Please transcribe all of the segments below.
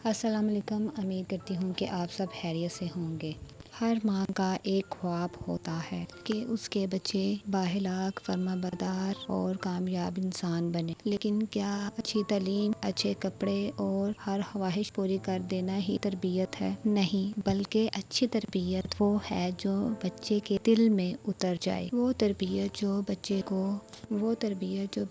السلام علیکم، امید کرتی ہوں کہ آپ سب خیریت سے ہوں گے۔ ہر ماں کا ایک خواب ہوتا ہے کہ اس کے بچے بااخلاق، فرمانبردار اور کامیاب انسان بنے، لیکن کیا اچھی تعلیم، اچھے کپڑے اور ہر خواہش پوری کر دینا ہی تربیت ہے؟ نہیں، بلکہ اچھی تربیت وہ ہے جو بچے کے دل میں اتر جائے، وہ تربیت جو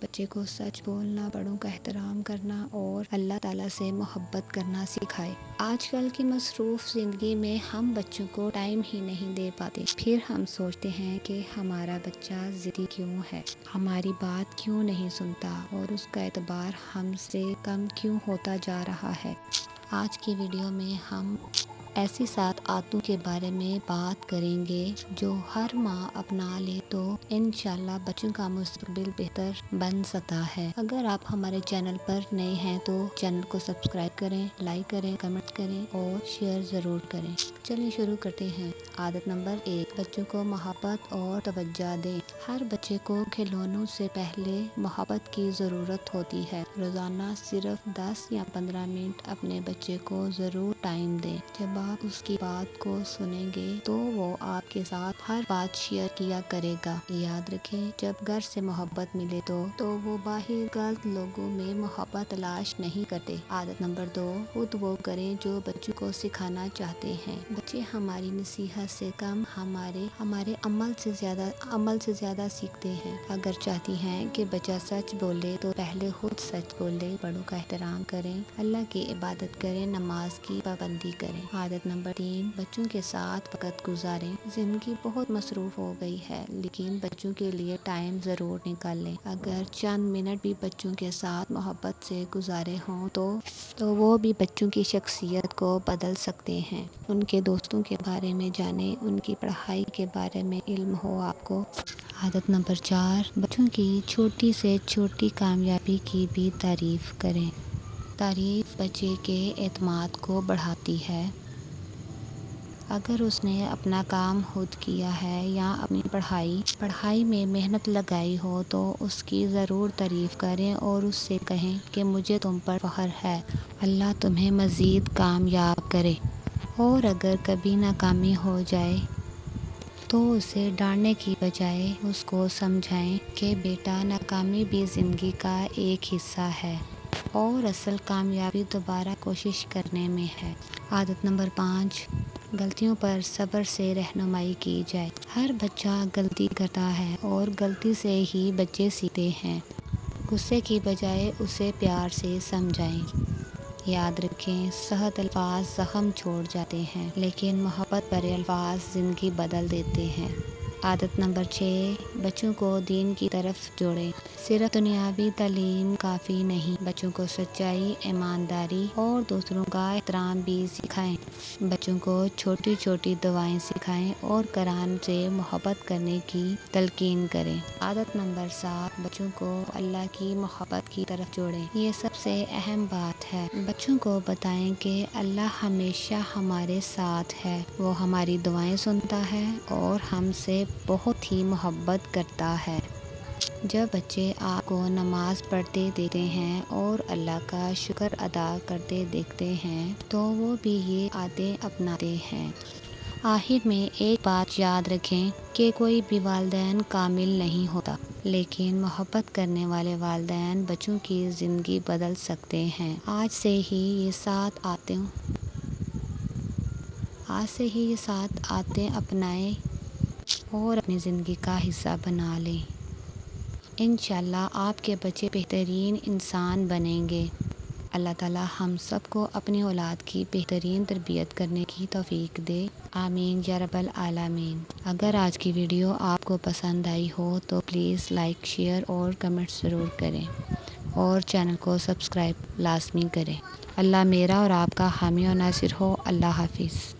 بچے کو سچ بولنا، بڑوں کا احترام کرنا اور اللہ تعالیٰ سے محبت کرنا سکھائے۔ آج کل کی مصروف زندگی میں ہم بچوں کو ٹائم ہی نہیں دے پاتے، پھر ہم سوچتے ہیں کہ ہمارا بچہ ضدی کیوں ہے، ہماری بات کیوں نہیں سنتا اور اس کا اعتبار ہم سے کم کیوں ہوتا جا رہا ہے۔ آج کی ویڈیو میں ہم ایسی 7 عادتوں کے بارے میں بات کریں گے جو ہر ماں اپنا لے تو انشاءاللہ بچوں کا مستقبل بہتر بن سکتا ہے۔ اگر آپ ہمارے چینل پر نئے ہیں تو چینل کو سبسکرائب کریں، لائک کریں، کمنٹ کریں اور شیئر ضرور کریں۔ چلیے شروع کرتے ہیں۔ عادت نمبر 1، بچوں کو محبت اور توجہ دیں۔ ہر بچے کو کھلونوں سے پہلے محبت کی ضرورت ہوتی ہے۔ روزانہ صرف 10 یا 15 منٹ اپنے بچے کو ضرور ٹائم دیں۔ جب آپ اس کی بات کو سنیں گے تو وہ آپ کے ساتھ ہر بات شیئر کیا کرے گا۔ یاد رکھیں، جب گھر سے محبت ملے تو وہ باہر غلط لوگوں میں محبت تلاش نہیں کرتے۔ عادت نمبر 2، خود وہ کریں جو بچوں کو سکھانا چاہتے ہیں۔ بچے ہماری نصیحت سے کم ہمارے عمل سے زیادہ سیکھتے ہیں۔ اگر چاہتی ہیں کہ بچہ سچ بولے تو پہلے خود سچ بولے، بڑوں کا احترام کریں، اللہ کی عبادت کریں، نماز کی پابندی کریں۔ عادت نمبر 3، بچوں کے ساتھ وقت گزاریں۔ زندگی بہت مصروف ہو گئی ہے، لیکن بچوں کے لیے ٹائم ضرور نکالیں۔ اگر چند منٹ بھی بچوں کے ساتھ محبت سے گزارے ہوں تو وہ بھی بچوں کی شخصیت کو بدل سکتے ہیں۔ ان کے دوستوں کے بارے میں جانیں، ان کی پڑھائی کے بارے میں علم ہو آپ کو۔ عادت نمبر 4، بچوں کی چھوٹی سے چھوٹی کامیابی کی بھی تعریف کریں۔ تعریف بچے کے اعتماد کو بڑھاتی ہے۔ اگر اس نے اپنا کام خود کیا ہے یا اپنی پڑھائی میں محنت لگائی ہو تو اس کی ضرور تعریف کریں اور اس سے کہیں کہ مجھے تم پر فخر ہے، اللہ تمہیں مزید کامیاب کرے۔ اور اگر کبھی ناکامی ہو جائے تو اسے ڈانٹنے کی بجائے اس کو سمجھائیں کہ بیٹا، ناکامی بھی زندگی کا ایک حصہ ہے اور اصل کامیابی دوبارہ کوشش کرنے میں ہے۔ عادت نمبر 5، غلطیوں پر صبر سے رہنمائی کی جائے۔ ہر بچہ غلطی کرتا ہے اور غلطی سے ہی بچے سیکھتے ہیں۔ غصے کی بجائے اسے پیار سے سمجھائیں۔ یاد رکھیں، سخت الفاظ زخم چھوڑ جاتے ہیں، لیکن محبت بھرے الفاظ زندگی بدل دیتے ہیں۔ عادت نمبر 6، بچوں کو دین کی طرف جوڑیں۔ صرف دنیاوی تعلیم کافی نہیں، بچوں کو سچائی، ایمانداری اور دوسروں کا احترام بھی سکھائیں۔ بچوں کو چھوٹی چھوٹی دعائیں سکھائیں اور قرآن سے محبت کرنے کی تلقین کریں۔ عادت نمبر 7، بچوں کو اللہ کی محبت کی طرف جوڑیں۔ یہ سب سے اہم بات ہے۔ بچوں کو بتائیں کہ اللہ ہمیشہ ہمارے ساتھ ہے، وہ ہماری دعائیں سنتا ہے اور ہم سے بہت ہی محبت کرتا ہے۔ جب بچے آپ کو نماز پڑھتے دیکھتے ہیں اور اللہ کا شکر ادا کرتے دیکھتے ہیں تو وہ بھی یہ عادتیں اپناتے ہیں۔ آخر میں ایک بات یاد رکھیں کہ کوئی بھی والدین کامل نہیں ہوتا، لیکن محبت کرنے والے والدین بچوں کی زندگی بدل سکتے ہیں۔ آج سے ہی یہ 7 عادتیں اپنائیں اور اپنی زندگی کا حصہ بنا لیں۔ انشاءاللہ آپ کے بچے بہترین انسان بنیں گے۔ اللہ تعالیٰ ہم سب کو اپنی اولاد کی بہترین تربیت کرنے کی توفیق دے، آمین یا رب العالمین۔ اگر آج کی ویڈیو آپ کو پسند آئی ہو تو پلیز لائک، شیئر اور کمنٹ ضرور کریں اور چینل کو سبسکرائب لازمی کریں۔ اللہ میرا اور آپ کا حامی و ناصر ہو۔ اللہ حافظ۔